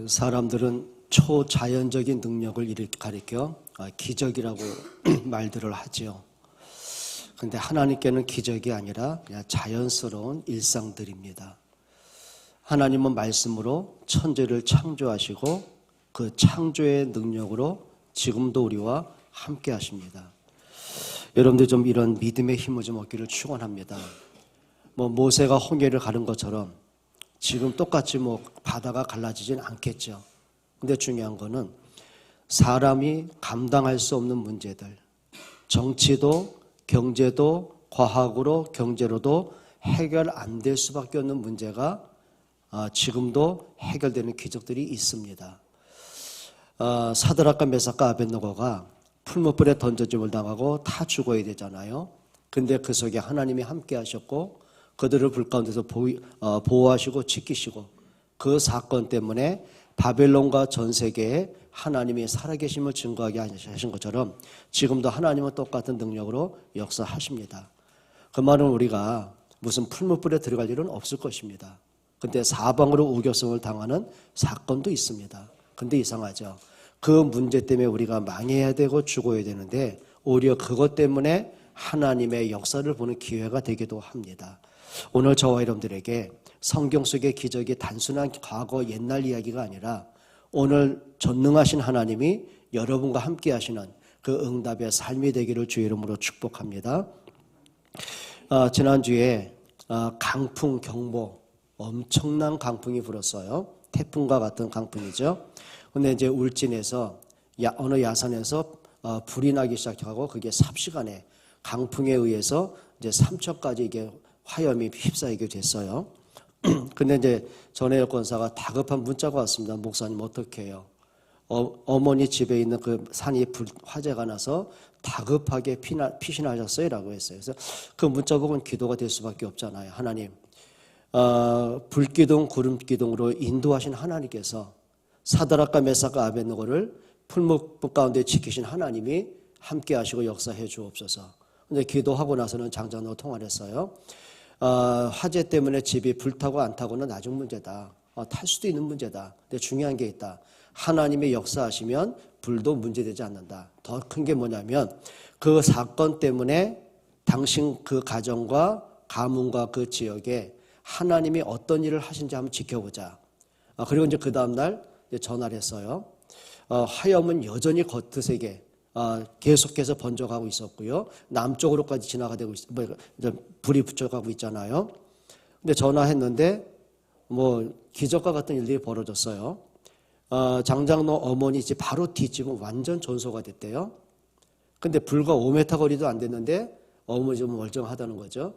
사람들은 초자연적인 능력을 가리켜 기적이라고 말들을 하지요. 그런데 하나님께는 기적이 아니라 그냥 자연스러운 일상들입니다. 하나님은 말씀으로 천지를 창조하시고 그 창조의 능력으로 지금도 우리와 함께 하십니다. 여러분들 좀 이런 믿음의 힘을 좀 얻기를 축원합니다. 모세가 홍해를 가른 것처럼 지금 똑같이 바다가 갈라지진 않겠죠. 근데 중요한 거는 사람이 감당할 수 없는 문제들, 정치도 경제도 과학으로 경제로도 해결 안 될 수밖에 없는 문제가 지금도 해결되는 기적들이 있습니다. 사드락과 메삭과 아벳느고가 풀무불에 던져짐을 당하고 다 죽어야 되잖아요. 근데 그 속에 하나님이 함께 하셨고 그들을 불 가운데서 보호하시고 지키시고 그 사건 때문에 바벨론과 전 세계에 하나님이 살아계심을 증거하게 하신 것처럼 지금도 하나님은 똑같은 능력으로 역사하십니다. 그 말은 우리가 무슨 풀무불에 들어갈 일은 없을 것입니다. 근데 사방으로 우겨성을 당하는 사건도 있습니다. 근데 이상하죠. 그 문제 때문에 우리가 망해야 되고 죽어야 되는데 오히려 그것 때문에 하나님의 역사를 보는 기회가 되기도 합니다. 오늘 저와 여러분들에게 성경 속의 기적이 단순한 과거 옛날 이야기가 아니라 오늘 전능하신 하나님이 여러분과 함께 하시는 그 응답의 삶이 되기를 주의 이름으로 축복합니다. 지난주에 강풍 경보, 엄청난 강풍이 불었어요. 태풍과 같은 강풍이죠. 근데 이제 울진에서 어느 야산에서 불이 나기 시작하고 그게 삽시간에 강풍에 의해서 이제 3척까지 이게 화염이 휩싸이게 됐어요. 근데 이제 전해역 권사가 다급한 문자가 왔습니다. 목사님 어떻게 해요? 어머니 집에 있는 그 산이 화재가 나서 다급하게 피신하셨어요 라고 했어요. 그래서 그 문자 보고는 기도가 될 수밖에 없잖아요. 하나님, 불기둥 구름기둥으로 인도하신 하나님께서 사드락과 메삭과 아벳느고를 풀무불 가운데 지키신 하나님이 함께 하시고 역사해 주옵소서. 근데 기도하고 나서는 장장으로 통화를 했어요. 화재 때문에 집이 불타고 안 타고는 나중 문제다. 탈 수도 있는 문제다. 근데 중요한 게 있다. 하나님의 역사하시면 불도 문제되지 않는다. 더 큰 게 뭐냐면 그 사건 때문에 당신 그 가정과 가문과 그 지역에 하나님이 어떤 일을 하신지 한번 지켜보자. 그리고 이제 그 다음날 전화를 했어요. 화염은 여전히 겉으세게 계속해서 번져가고 있었고요. 남쪽으로까지 지나가고 불이 붙여가고 있잖아요. 근데 전화했는데 기적과 같은 일들이 벌어졌어요. 장장로 어머니 집 바로 뒷집은 완전 전소가 됐대요. 근데 불과 5m 거리도 안 됐는데 어머니 집은 멀쩡하다는 거죠.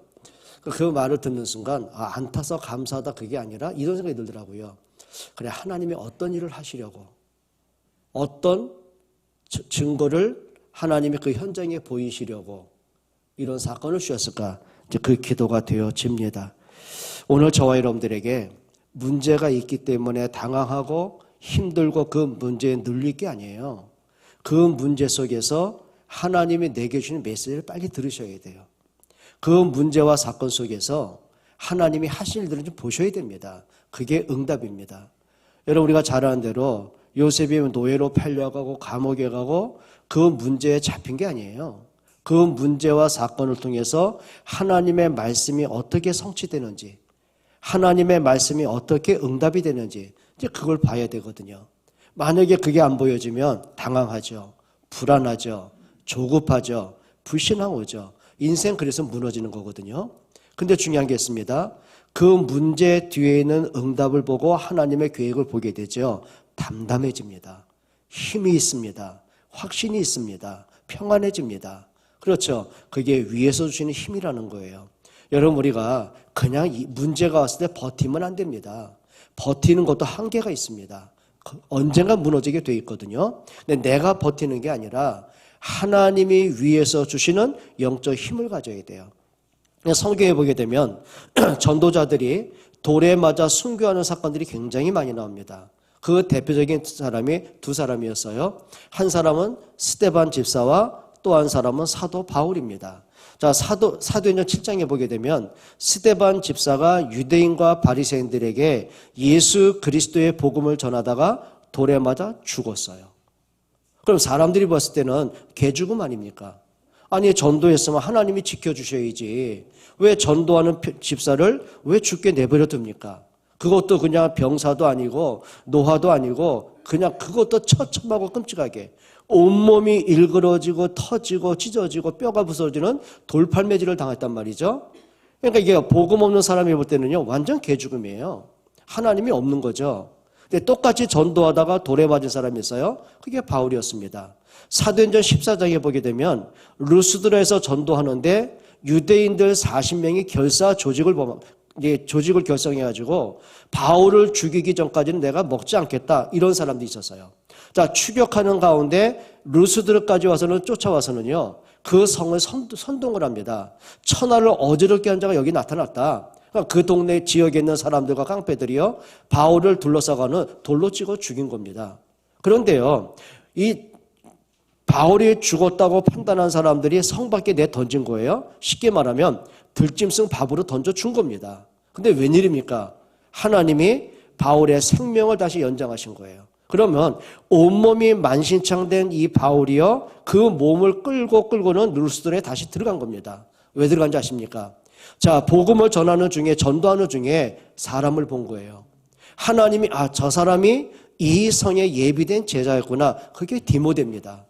그 말을 듣는 순간 안 타서 감사하다 그게 아니라 이런 생각이 들더라고요. 그래, 하나님이 어떤 일을 하시려고 어떤 증거를 하나님이 그 현장에 보이시려고 이런 사건을 주셨을까? 이제 그 기도가 되어집니다. 오늘 저와 여러분들에게 문제가 있기 때문에 당황하고 힘들고 그 문제에 눌릴 게 아니에요. 그 문제 속에서 하나님이 내게 주신 메시지를 빨리 들으셔야 돼요. 그 문제와 사건 속에서 하나님이 하신 일들을 좀 보셔야 됩니다. 그게 응답입니다. 여러분, 우리가 잘 아는 대로 요셉이 노예로 팔려가고 감옥에 가고 그 문제에 잡힌 게 아니에요. 그 문제와 사건을 통해서 하나님의 말씀이 어떻게 성취되는지, 하나님의 말씀이 어떻게 응답이 되는지 이제 그걸 봐야 되거든요. 만약에 그게 안 보여지면 당황하죠. 불안하죠. 조급하죠. 불신앙 오죠. 인생 그래서 무너지는 거거든요. 근데 중요한 게 있습니다. 그 문제 뒤에 있는 응답을 보고 하나님의 계획을 보게 되죠. 담담해집니다. 힘이 있습니다. 확신이 있습니다. 평안해집니다. 그렇죠. 그게 위에서 주시는 힘이라는 거예요. 여러분, 우리가 그냥 문제가 왔을 때 버티면 안 됩니다. 버티는 것도 한계가 있습니다. 언젠가 무너지게 돼 있거든요. 근데 내가 버티는 게 아니라 하나님이 위에서 주시는 영적 힘을 가져야 돼요. 성경에 보게 되면 전도자들이 돌에 맞아 순교하는 사건들이 굉장히 많이 나옵니다. 그 대표적인 사람이 두 사람이었어요. 한 사람은 스데반 집사와 또 한 사람은 사도 바울입니다. 자, 사도행전 7장에 보게 되면 스데반 집사가 유대인과 바리새인들에게 예수 그리스도의 복음을 전하다가 돌에 맞아 죽었어요. 그럼 사람들이 봤을 때는 개죽음 아닙니까? 아니, 전도했으면 하나님이 지켜주셔야지. 왜 전도하는 집사를 왜 죽게 내버려 둡니까? 그것도 그냥 병사도 아니고 노화도 아니고 그냥 그것도 처참하고 끔찍하게 온몸이 일그러지고 터지고 찢어지고 뼈가 부서지는 돌팔매질을 당했단 말이죠. 그러니까 이게 복음 없는 사람이 볼 때는요, 완전 개죽음이에요. 하나님이 없는 거죠. 근데 똑같이 전도하다가 돌에 맞은 사람이 있어요. 그게 바울이었습니다. 사도행전 14장에 보게 되면 루스드라에서 전도하는데 유대인들 40명이 조직을 결성해가지고 바울을 죽이기 전까지는 내가 먹지 않겠다, 이런 사람도 있었어요. 자, 추격하는 가운데 루스드르까지 와서는 쫓아와서는요, 그 성을 선동을 합니다. 천하를 어지럽게 한 자가 여기 나타났다. 그러니까 그 동네 지역에 있는 사람들과 깡패들이요, 바울을 둘러싸고는 돌로 찍어 죽인 겁니다. 그런데요, 이 바울이 죽었다고 판단한 사람들이 성 밖에 내던진 거예요. 쉽게 말하면 들짐승 밥으로 던져준 겁니다. 근데 웬일입니까? 하나님이 바울의 생명을 다시 연장하신 거예요. 그러면 온몸이 만신창된 이 바울이요, 그 몸을 끌고는 루스드라에 다시 들어간 겁니다. 왜 들어간지 아십니까? 자, 복음을 전하는 중에, 전도하는 중에 사람을 본 거예요. 하나님이 저 사람이 이 성에 예비된 제자였구나. 그게 디모데입니다.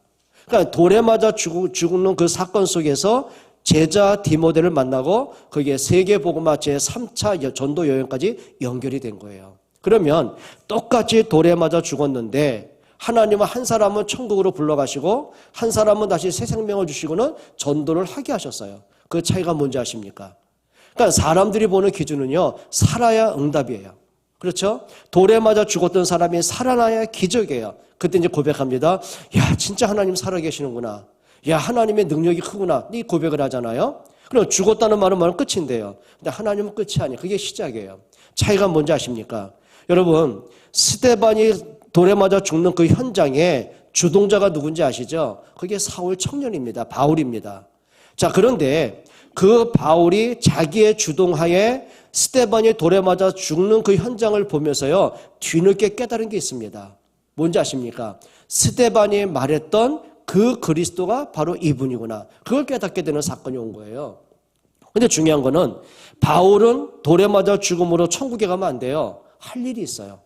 그러니까 돌에 맞아 죽는 그 사건 속에서 제자 디모데를 만나고 거기에 세계복음화 제3차 전도 여행까지 연결이 된 거예요. 그러면 똑같이 돌에 맞아 죽었는데 하나님은 한 사람은 천국으로 불러가시고 한 사람은 다시 새 생명을 주시고는 전도를 하게 하셨어요. 그 차이가 뭔지 아십니까? 그러니까 사람들이 보는 기준은요, 살아야 응답이에요. 그렇죠? 돌에 맞아 죽었던 사람이 살아나야 기적이에요. 그때 이제 고백합니다. 야, 진짜 하나님 살아계시는구나. 야, 하나님의 능력이 크구나. 이 고백을 하잖아요. 그럼 죽었다는 말은 끝인데요. 근데 하나님은 끝이 아니에요. 그게 시작이에요. 차이가 뭔지 아십니까? 여러분, 스데반이 돌에 맞아 죽는 그 현장에 주동자가 누군지 아시죠? 그게 사울 청년입니다. 바울입니다. 자, 그런데 그 바울이 자기의 주동하에 스데반이 돌에 맞아 죽는 그 현장을 보면서요, 뒤늦게 깨달은 게 있습니다. 뭔지 아십니까? 스데반이 말했던 그 그리스도가 바로 이분이구나. 그걸 깨닫게 되는 사건이 온 거예요. 근데 중요한 거는 바울은 돌에 맞아 죽음으로 천국에 가면 안 돼요. 할 일이 있어요.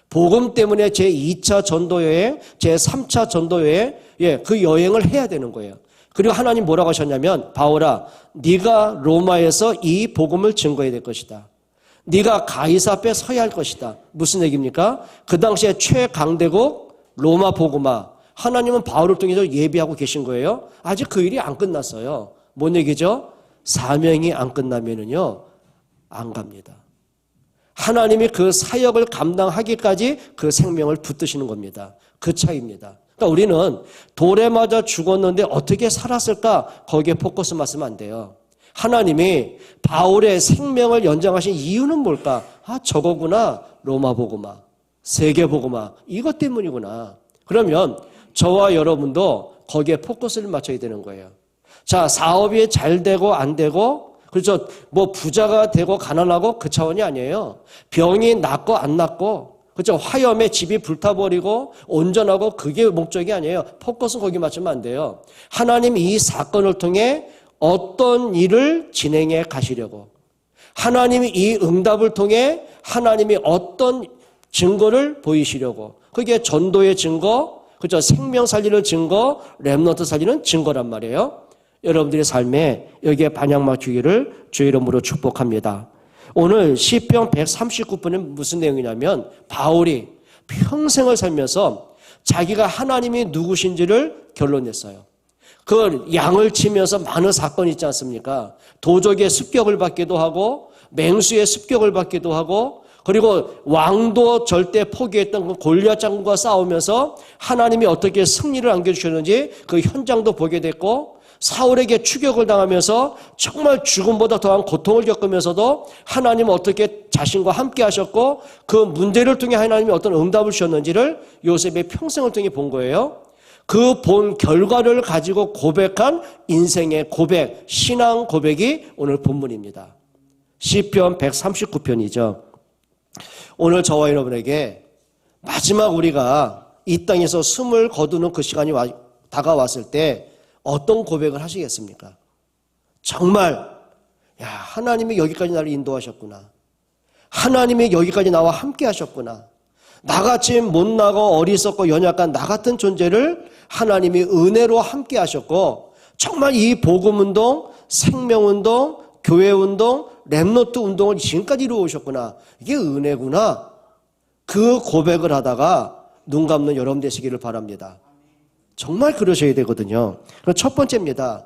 복음 때문에 제2차 전도여행, 제3차 전도여행, 그 여행을 해야 되는 거예요. 그리고 하나님 뭐라고 하셨냐면, 바울아, 네가 로마에서 이 복음을 증거해야 될 것이다. 네가 가이사 앞에 서야 할 것이다. 무슨 얘기입니까? 그 당시에 최강대국 로마 복음화, 하나님은 바울을 통해서 예비하고 계신 거예요. 아직 그 일이 안 끝났어요. 뭔 얘기죠? 사명이 안 끝나면은요, 안 갑니다. 하나님이 그 사역을 감당하기까지 그 생명을 붙드시는 겁니다. 그 차이입니다. 그러니까 우리는 돌에 맞아 죽었는데 어떻게 살았을까? 거기에 포커스 맞으면 안 돼요. 하나님이 바울의 생명을 연장하신 이유는 뭘까? 저거구나. 로마 복음화, 세계 복음화, 이것 때문이구나. 그러면 저와 여러분도 거기에 포커스를 맞춰야 되는 거예요. 자, 사업이 잘 되고 안 되고, 그렇죠. 부자가 되고 가난하고 그 차원이 아니에요. 병이 낫고 안 낫고, 그렇죠. 화염에 집이 불타버리고 온전하고 그게 목적이 아니에요. 포커스는 거기 맞추면 안 돼요. 하나님이 이 사건을 통해 어떤 일을 진행해 가시려고, 하나님이 이 응답을 통해 하나님이 어떤 증거를 보이시려고, 그게 전도의 증거, 그렇죠. 생명 살리는 증거, 렘넌트 살리는 증거란 말이에요. 여러분들의 삶에 여기에 반향 맞추기를 주의 이름으로 축복합니다. 오늘 시편 139편은 무슨 내용이냐면, 바울이 평생을 살면서 자기가 하나님이 누구신지를 결론냈어요. 그 양을 치면서 많은 사건이 있지 않습니까? 도적의 습격을 받기도 하고, 맹수의 습격을 받기도 하고, 그리고 왕도 절대 포기했던 그 골리앗 장군과 싸우면서 하나님이 어떻게 승리를 안겨주셨는지 그 현장도 보게 됐고, 사울에게 추격을 당하면서 정말 죽음보다 더한 고통을 겪으면서도 하나님은 어떻게 자신과 함께 하셨고, 그 문제를 통해 하나님이 어떤 응답을 주셨는지를 요셉의 평생을 통해 본 거예요. 그 본 결과를 가지고 고백한 인생의 고백, 신앙 고백이 오늘 본문입니다. 시편 139편이죠. 오늘 저와 여러분에게 마지막 우리가 이 땅에서 숨을 거두는 그 시간이 다가왔을 때 어떤 고백을 하시겠습니까? 정말 야, 하나님이 여기까지 나를 인도하셨구나. 하나님이 여기까지 나와 함께 하셨구나. 나같이 못나고 어리석고 연약한 나 같은 존재를 하나님이 은혜로 함께 하셨고 정말 이 복음운동, 생명운동, 교회운동, 렘노트 운동을 지금까지 이루어오셨구나. 이게 은혜구나. 그 고백을 하다가 눈 감는 여러분 되시기를 바랍니다. 정말 그러셔야 되거든요. 그럼 첫 번째입니다.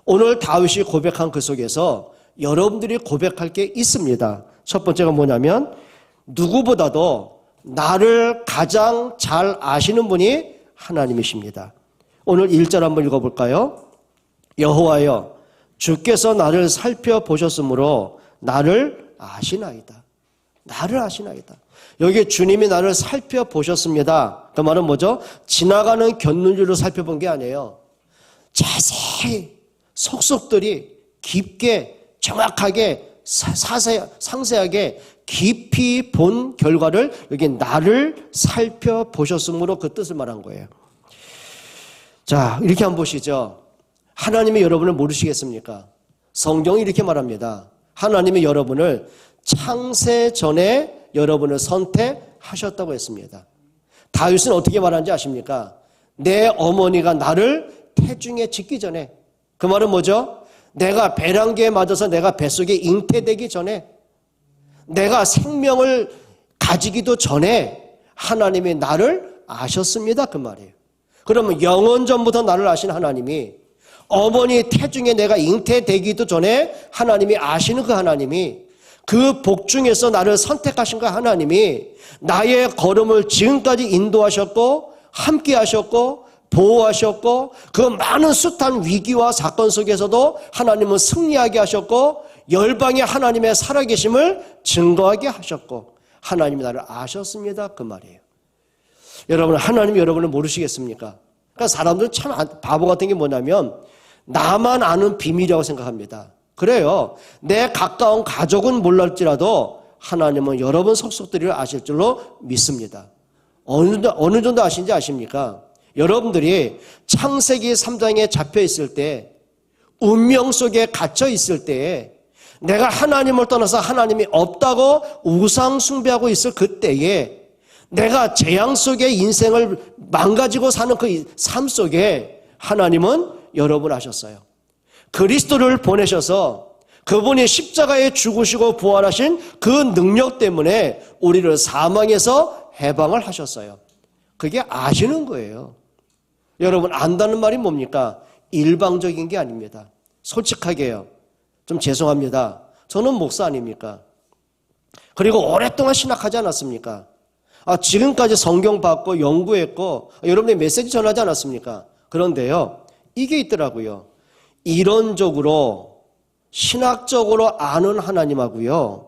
오늘 다윗이 고백한 그 속에서 여러분들이 고백할 게 있습니다. 첫 번째가 뭐냐면 누구보다도 나를 가장 잘 아시는 분이 하나님이십니다. 오늘 1절 한번 읽어볼까요? 여호와여 주께서 나를 살펴보셨으므로 나를 아시나이다. 나를 아시나이다. 여기 주님이 나를 살펴보셨습니다. 그 말은 뭐죠? 지나가는 곁눈으로 살펴본 게 아니에요. 자세히 속속들이 깊게 정확하게 상세하게 깊이 본 결과를 여기 나를 살펴보셨으므로 그 뜻을 말한 거예요. 자, 이렇게 한번 보시죠. 하나님이 여러분을 모르시겠습니까? 성경이 이렇게 말합니다. 하나님이 여러분을 창세 전에 여러분을 선택하셨다고 했습니다. 다윗은 어떻게 말하는지 아십니까? 내 어머니가 나를 태중에 짓기 전에, 그 말은 뭐죠? 내가 배란기에 맞아서 내가 뱃속에 잉태되기 전에, 내가 생명을 가지기도 전에 하나님이 나를 아셨습니다. 그 말이에요. 그러면 영원 전부터 나를 아신 하나님이 어머니 태중에 내가 잉태되기도 전에 하나님이 아시는 그 하나님이 그 복중에서 나를 선택하신 그 하나님이 나의 걸음을 지금까지 인도하셨고 함께 하셨고 보호하셨고 그 많은 숱한 위기와 사건 속에서도 하나님은 승리하게 하셨고 열방의 하나님의 살아계심을 증거하게 하셨고 하나님이 나를 아셨습니다. 그 말이에요. 여러분, 하나님이 여러분을 모르시겠습니까? 그러니까 사람들은 참 바보 같은 게 뭐냐면 나만 아는 비밀이라고 생각합니다. 그래요. 내 가까운 가족은 몰랄지라도 하나님은 여러분 속속들이를 아실 줄로 믿습니다. 어느 정도 아신지 아십니까? 여러분들이 창세기 3장에 잡혀 있을 때, 운명 속에 갇혀 있을 때, 내가 하나님을 떠나서 하나님이 없다고 우상 숭배하고 있을 그때에 내가 재앙 속에 인생을 망가지고 사는 그 삶 속에 하나님은 여러분 아셨어요. 그리스도를 보내셔서 그분이 십자가에 죽으시고 부활하신 그 능력 때문에 우리를 사망에서 해방을 하셨어요. 그게 아시는 거예요. 여러분, 안다는 말이 뭡니까? 일방적인 게 아닙니다. 솔직하게요. 좀 죄송합니다. 저는 목사 아닙니까? 그리고 오랫동안 신학하지 않았습니까? 지금까지 성경 받고 연구했고 여러분의 메시지 전하지 않았습니까? 그런데요, 이게 있더라고요. 이론적으로 신학적으로 아는 하나님하고요,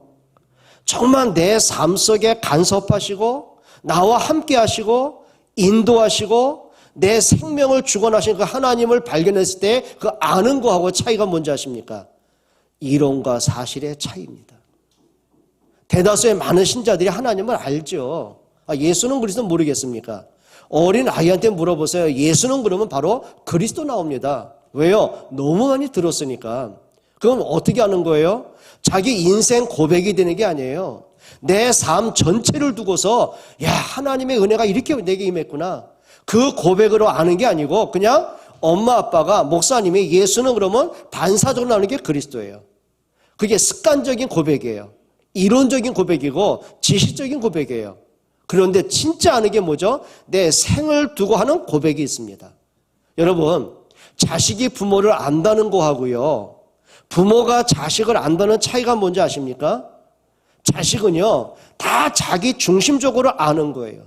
정말 내 삶 속에 간섭하시고 나와 함께 하시고 인도하시고 내 생명을 주관하신 그 하나님을 발견했을 때 그 아는 거하고 차이가 뭔지 아십니까? 이론과 사실의 차이입니다. 대다수의 많은 신자들이 하나님을 알죠. 예수는 그리스도 모르겠습니까? 어린 아이한테 물어보세요. 예수는 그러면 바로 그리스도 나옵니다. 왜요? 너무 많이 들었으니까. 그건 어떻게 하는 거예요? 자기 인생 고백이 되는 게 아니에요. 내 삶 전체를 두고서 야, 하나님의 은혜가 이렇게 내게 임했구나. 그 고백으로 아는 게 아니고 그냥 엄마 아빠가 목사님이 예수는 그러면 반사적으로 나오는 게 그리스도예요. 그게 습관적인 고백이에요. 이론적인 고백이고 지식적인 고백이에요. 그런데 진짜 아는 게 뭐죠? 내 생을 두고 하는 고백이 있습니다. 여러분, 자식이 부모를 안다는 거하고요, 부모가 자식을 안다는 차이가 뭔지 아십니까? 자식은요, 다 자기 중심적으로 아는 거예요.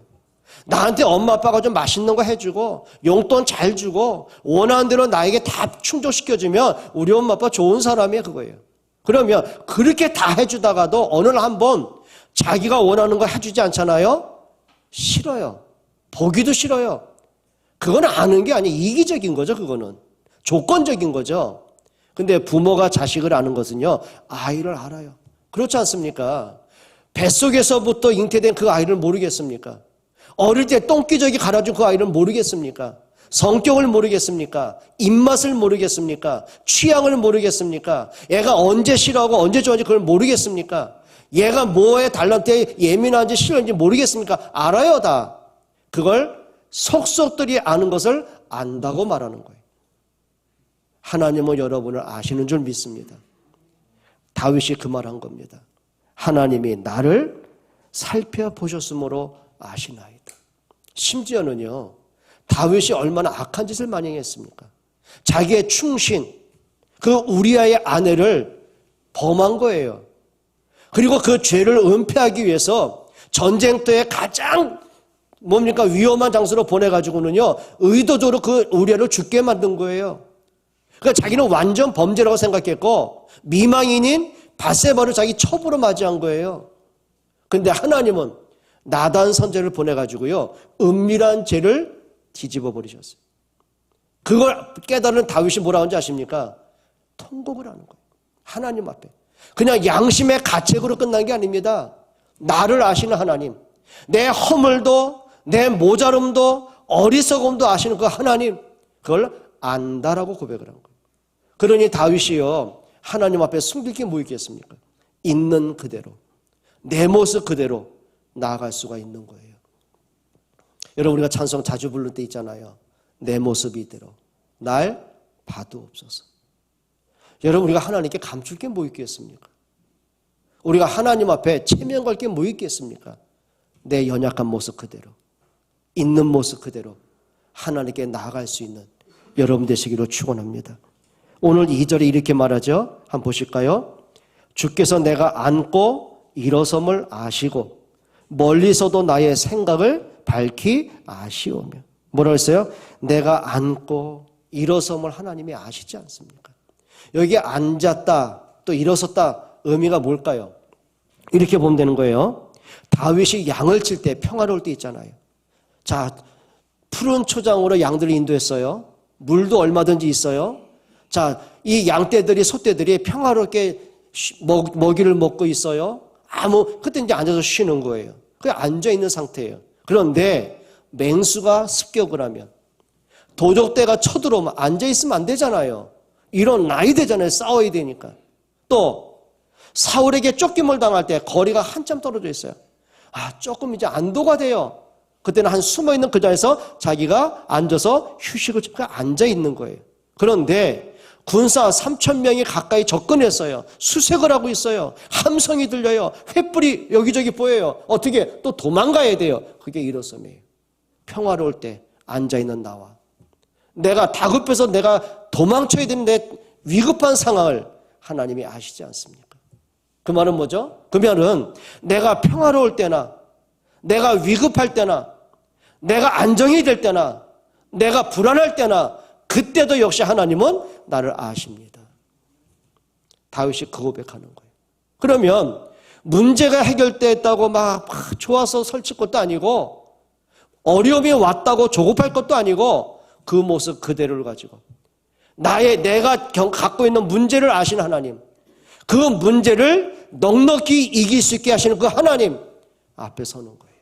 나한테 엄마 아빠가 좀 맛있는 거 해주고 용돈 잘 주고 원하는 대로 나에게 다 충족시켜주면 우리 엄마 아빠 좋은 사람이에요. 그거예요. 그러면 그렇게 다 해주다가도 어느 날 한번 자기가 원하는 거 해주지 않잖아요? 싫어요. 보기도 싫어요. 그건 아는 게 아니에요. 이기적인 거죠. 그거는 조건적인 거죠. 근데 부모가 자식을 아는 것은요, 아이를 알아요. 그렇지 않습니까? 뱃속에서부터 잉태된 그 아이를 모르겠습니까? 어릴 때 똥기저귀 갈아준 그 아이를 모르겠습니까? 성격을 모르겠습니까? 입맛을 모르겠습니까? 취향을 모르겠습니까? 얘가 언제 싫어하고 언제 좋아하는지 그걸 모르겠습니까? 얘가 뭐에 달란트에 예민한지 싫어하는지 모르겠습니까? 알아요, 다. 그걸 속속들이 아는 것을 안다고 말하는 거예요. 하나님은 여러분을 아시는 줄 믿습니다. 다윗이 그 말한 겁니다. 하나님이 나를 살펴보셨으므로 아시나이다. 심지어는요, 다윗이 얼마나 악한 짓을 많이 했습니까? 자기의 충신, 그 우리아의 아내를 범한 거예요. 그리고 그 죄를 은폐하기 위해서 전쟁터에 가장 위험한 장소로 보내가지고는요, 의도적으로 그 우리아를 죽게 만든 거예요. 그러니까 자기는 완전 범죄라고 생각했고 미망인인 밧세바를 자기 첩으로 맞이한 거예요. 그런데 하나님은 나단 선지자를 보내가지고요, 은밀한 죄를 뒤집어 버리셨어요. 그걸 깨달은 다윗이 뭐라고 하는지 아십니까? 통곡을 하는 거예요. 하나님 앞에. 그냥 양심의 가책으로 끝난 게 아닙니다. 나를 아시는 하나님, 내 허물도 내 모자름도 어리석음도 아시는 그 하나님, 그걸 안다라고 고백을 한 거예요. 그러니 다윗이요, 하나님 앞에 숨길 게 뭐 있겠습니까? 있는 그대로, 내 모습 그대로 나아갈 수가 있는 거예요. 여러분, 우리가 찬송 자주 부를 때 있잖아요. 내 모습 이대로 날 봐두옵소서. 여러분, 우리가 하나님께 감출 게 뭐 있겠습니까? 우리가 하나님 앞에 체면 걸 게 뭐 있겠습니까? 내 연약한 모습 그대로, 있는 모습 그대로 하나님께 나아갈 수 있는 여러분 되시기로 축원합니다. 오늘 2절에 이렇게 말하죠. 한번 보실까요? 주께서 내가 앉고 일어섬을 아시고 멀리서도 나의 생각을 밝히 아시오며. 뭐라고 했어요? 내가 앉고 일어섬을 하나님이 아시지 않습니까? 여기 앉았다 또 일어섰다 의미가 뭘까요? 이렇게 보면 되는 거예요. 다윗이 양을 칠 때 평화로울 때 있잖아요. 자, 푸른 초장으로 양들을 인도했어요. 물도 얼마든지 있어요. 자, 이 양떼들이 소떼들이 평화롭게 먹이를 먹고 있어요. 그때 이제 앉아서 쉬는 거예요. 그냥 앉아 있는 상태예요. 그런데 맹수가 습격을 하면, 도적대가 쳐들어오면 앉아 있으면 안 되잖아요. 일어나야 되잖아요. 싸워야 되니까. 또 사울에게 쫓김을 당할 때 거리가 한참 떨어져 있어요. 조금 이제 안도가 돼요. 그때는 한 숨어있는 그 자리에서 자기가 앉아서 휴식을 앉아 있는 거예요. 그런데 군사 3,000명이 가까이 접근했어요. 수색을 하고 있어요. 함성이 들려요. 횃불이 여기저기 보여요. 어떻게 또 도망가야 돼요. 그게 일어섬이에요. 평화로울 때 앉아있는 나와, 내가 다급해서 내가 도망쳐야 되는데 위급한 상황을 하나님이 아시지 않습니까? 그 말은 뭐죠? 그 말은 내가 평화로울 때나, 내가 위급할 때나, 내가 안정이 될 때나, 내가 불안할 때나, 그때도 역시 하나님은 나를 아십니다. 다윗이 그 고백하는 거예요. 그러면 문제가 해결됐다고 막 좋아서 설칠 것도 아니고, 어려움이 왔다고 조급할 것도 아니고, 그 모습 그대로를 가지고 내가 갖고 있는 문제를 아시는 하나님, 그 문제를 넉넉히 이길 수 있게 하시는 그 하나님 앞에 서는 거예요.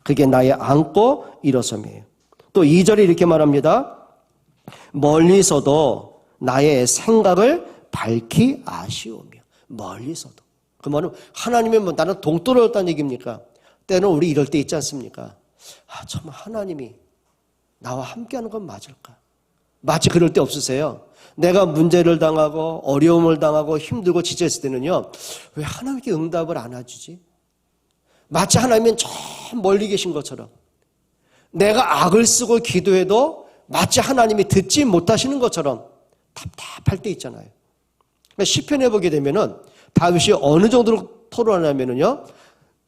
그게 나의 앉고 일어섬이에요. 또 2절에 이렇게 말합니다. 멀리서도 나의 생각을 밝히 아시오며. 멀리서도. 그 말은 하나님이 나는 동떨어졌다는 얘기입니까? 때는 우리 이럴 때 있지 않습니까? 정말 하나님이 나와 함께하는 건 맞을까? 마치 그럴 때 없으세요? 내가 문제를 당하고 어려움을 당하고 힘들고 지쳤을 때는요, 왜 하나님께 응답을 안 해주지? 마치 하나님은 저 멀리 계신 것처럼, 내가 악을 쓰고 기도해도 마치 하나님이 듣지 못하시는 것처럼 답답할 때 있잖아요. 시편에 보게 되면은 다윗이 어느 정도로 토론하냐면요,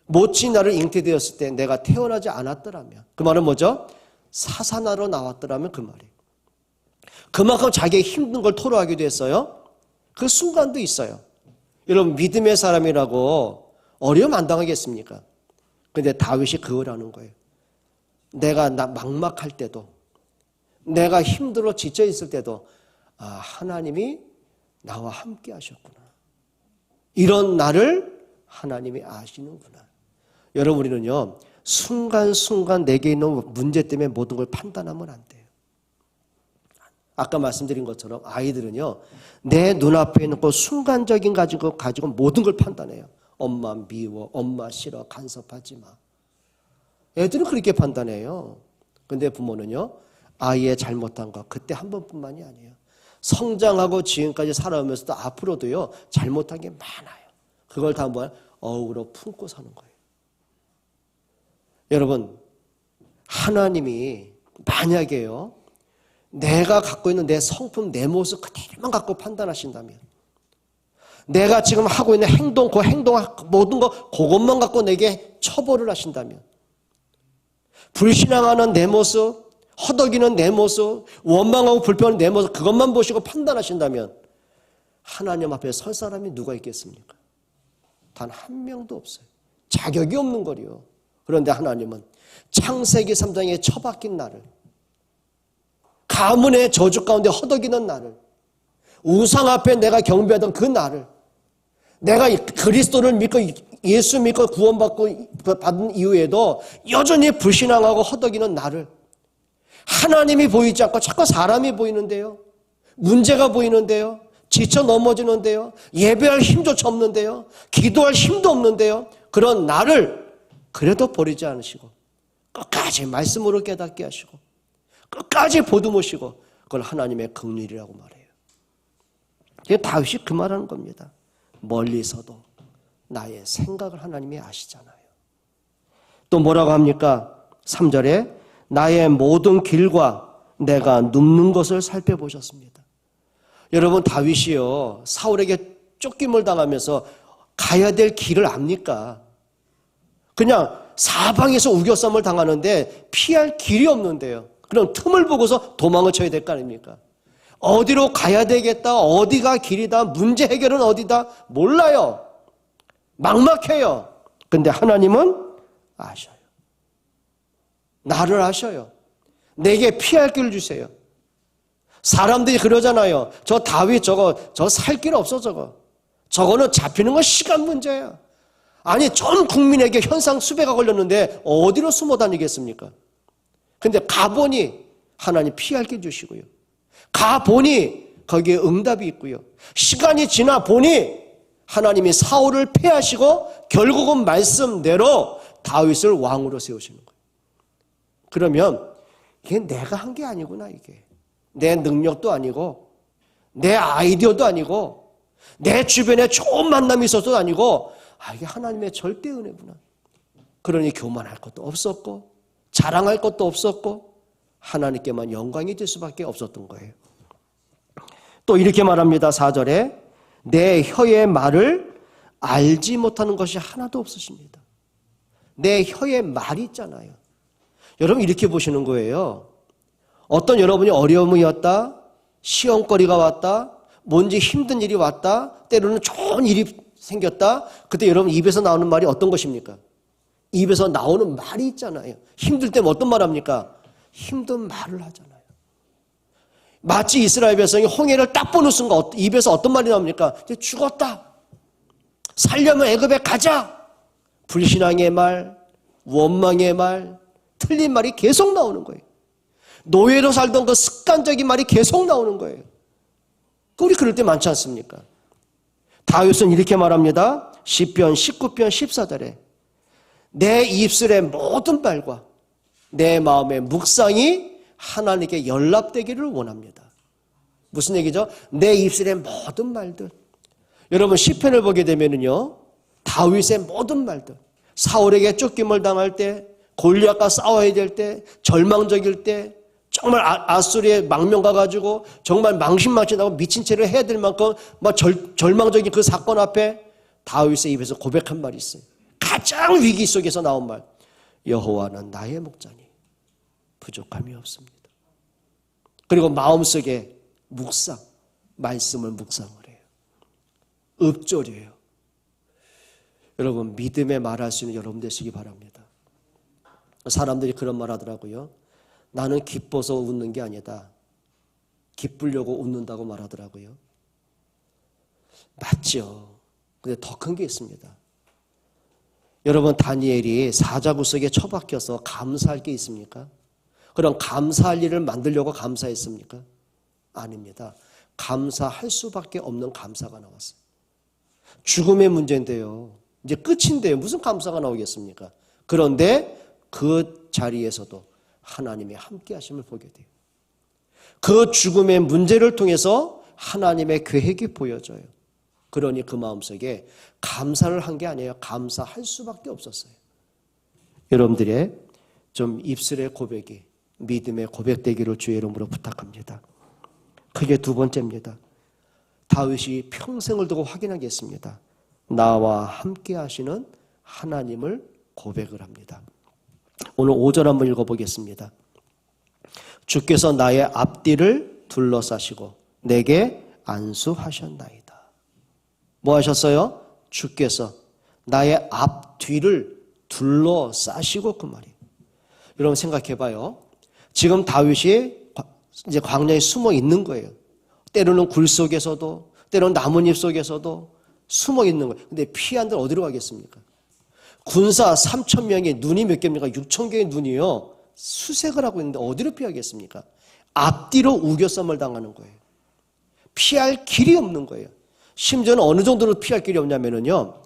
모친 나를 잉태되었을 때 내가 태어나지 않았더라면, 그 말은 뭐죠? 사사나로 나왔더라면 그 말이에요. 그만큼 자기의 힘든 걸 토로하기도 했어요. 그 순간도 있어요. 여러분, 믿음의 사람이라고 어려움 안 당하겠습니까? 그런데 다윗이 그걸 하는 거예요. 내가 막막할 때도, 내가 힘들어 지쳐 있을 때도 하나님이 나와 함께 하셨구나. 이런 나를 하나님이 아시는구나. 여러분, 우리는요, 순간순간 내게 있는 문제 때문에 모든 걸 판단하면 안 돼요. 아까 말씀드린 것처럼 아이들은요, 내 눈앞에 있는 그 순간적인 가지고 모든 걸 판단해요. 엄마 미워, 엄마 싫어, 간섭하지 마. 애들은 그렇게 판단해요. 근데 부모는요, 아이의 잘못한 거 그때 한 번뿐만이 아니에요. 성장하고 지금까지 살아오면서도 앞으로도요, 잘못한 게 많아요. 그걸 다 한번 어우러 품고 사는 거예요. 여러분, 하나님이 만약에요, 내가 갖고 있는 내 성품, 내 모습 그대로만 갖고 판단하신다면, 내가 지금 하고 있는 행동, 그 행동 모든 거 그것만 갖고 내게 처벌을 하신다면, 불신앙하는 내 모습, 허덕이는 내 모습, 원망하고 불평하는 내 모습 그것만 보시고 판단하신다면 하나님 앞에 설 사람이 누가 있겠습니까? 단 한 명도 없어요. 자격이 없는 거리요. 그런데 하나님은 창세기 3장에 처박힌 나를, 가문의 저주 가운데 허덕이는 나를, 우상 앞에 내가 경배하던 그 나를, 내가 그리스도를 믿고 예수 믿고 구원받고 받은 이후에도 여전히 불신앙하고 허덕이는 나를, 하나님이 보이지 않고 자꾸 사람이 보이는데요, 문제가 보이는데요, 지쳐 넘어지는데요, 예배할 힘조차 없는데요, 기도할 힘도 없는데요, 그런 나를 그래도 버리지 않으시고 끝까지 말씀으로 깨닫게 하시고 끝까지 보듬으시고, 그걸 하나님의 긍휼이라고 말해요. 다윗이 그 말하는 겁니다. 멀리서도 나의 생각을 하나님이 아시잖아요. 또 뭐라고 합니까? 3절에 나의 모든 길과 내가 눕는 것을 살펴보셨습니다. 여러분, 다윗이요, 사울에게 쫓김을 당하면서 가야 될 길을 압니까? 그냥 사방에서 우겨쌈을 당하는데 피할 길이 없는데요. 그럼 틈을 보고서 도망을 쳐야 될 거 아닙니까? 어디로 가야 되겠다, 어디가 길이다, 문제 해결은 어디다 몰라요. 막막해요. 근데 하나님은 아셔요. 나를 아셔요. 내게 피할 길을 주세요. 사람들이 그러잖아요. 저 다윗 저 살 길 없어 저거는 잡히는 건 시간 문제야. 아니, 전 국민에게 현상 수배가 걸렸는데 어디로 숨어 다니겠습니까? 근데 가보니 하나님 피할 길 주시고요. 가보니 거기에 응답이 있고요. 시간이 지나 보니 하나님이 사울을 패하시고 결국은 말씀대로 다윗을 왕으로 세우시는 거예요. 그러면 이게 내가 한 게 아니구나. 이게 내 능력도 아니고 내 아이디어도 아니고 내 주변에 좋은 만남이 있어서도 아니고 이게 하나님의 절대 은혜구나. 그러니 교만할 것도 없었고 자랑할 것도 없었고 하나님께만 영광이 될 수밖에 없었던 거예요. 또 이렇게 말합니다. 4절에 내 혀의 말을 알지 못하는 것이 하나도 없으십니다. 내 혀의 말이 있잖아요. 여러분, 이렇게 보시는 거예요. 어떤 여러분이 어려움이 왔다, 시험거리가 왔다, 뭔지 힘든 일이 왔다, 때로는 좋은 일이 생겼다. 그때 여러분 입에서 나오는 말이 어떤 것입니까? 입에서 나오는 말이 있잖아요. 힘들 때면 어떤 말 합니까? 힘든 말을 하잖아요. 마치 이스라엘 백성이 홍해를 딱 보는 순간 입에서 어떤 말이 나옵니까? 이제 죽었다. 살려면 애굽에 가자. 불신앙의 말, 원망의 말, 틀린 말이 계속 나오는 거예요. 노예로 살던 그 습관적인 말이 계속 나오는 거예요. 우리 그럴 때 많지 않습니까? 다윗은 이렇게 말합니다. 시편 19편 14절에 내 입술의 모든 말과 내 마음의 묵상이 하나님께 연락되기를 원합니다. 무슨 얘기죠? 내 입술의 모든 말들. 여러분, 시편을 보게 되면요, 다윗의 모든 말들, 사울에게 쫓김을 당할 때, 골리앗과 싸워야 될 때, 절망적일 때, 정말 아수리의 망명가 가지고 정말 망신망신하고 미친 채를 해야 될 만큼 막 절망적인 그 사건 앞에 다윗의 입에서 고백한 말이 있어요. 가장 위기 속에서 나온 말. 여호와는 나의 목자니 부족함이 없습니다. 그리고 마음속에 묵상, 말씀을 묵상을 해요. 읊조려요. 여러분, 믿음에 말할 수 있는 여러분 되시기 바랍니다. 사람들이 그런 말 하더라고요. 나는 기뻐서 웃는 게 아니다. 기쁘려고 웃는다고 말하더라고요. 맞죠. 근데 더 큰 게 있습니다. 여러분, 다니엘이 사자구석에 처박혀서 감사할 게 있습니까? 그럼 감사할 일을 만들려고 감사했습니까? 아닙니다. 감사할 수밖에 없는 감사가 나왔어요. 죽음의 문제인데요. 이제 끝인데요. 무슨 감사가 나오겠습니까? 그런데 그 자리에서도 하나님의 함께 하심을 보게 돼요. 그 죽음의 문제를 통해서 하나님의 계획이 보여져요. 그러니 그 마음속에 감사를 한 게 아니에요. 감사할 수밖에 없었어요. 여러분들의 좀 입술의 고백이 믿음의 고백되기를 주의 이름으로 부탁합니다. 그게 두 번째입니다. 다윗이 평생을 두고 확인하겠습니다. 나와 함께 하시는 하나님을 고백을 합니다. 오늘 5절 한번 읽어보겠습니다. 주께서 나의 앞뒤를 둘러싸시고 내게 안수하셨나이다. 뭐 하셨어요? 주께서 나의 앞뒤를 둘러싸시고, 그 말이에요. 여러분 생각해봐요. 지금 다윗이 이제 광야에 숨어 있는 거예요. 때로는 굴 속에서도, 때로는 나뭇잎 속에서도 숨어 있는 거예요. 근데 피한들 어디로 가겠습니까? 군사 3,000명의 눈이 몇 개입니까? 6,000개의 눈이요. 수색을 하고 있는데 어디로 피하겠습니까? 앞뒤로 우겨쌈을 당하는 거예요. 피할 길이 없는 거예요. 심지어는 어느 정도로 피할 길이 없냐면요.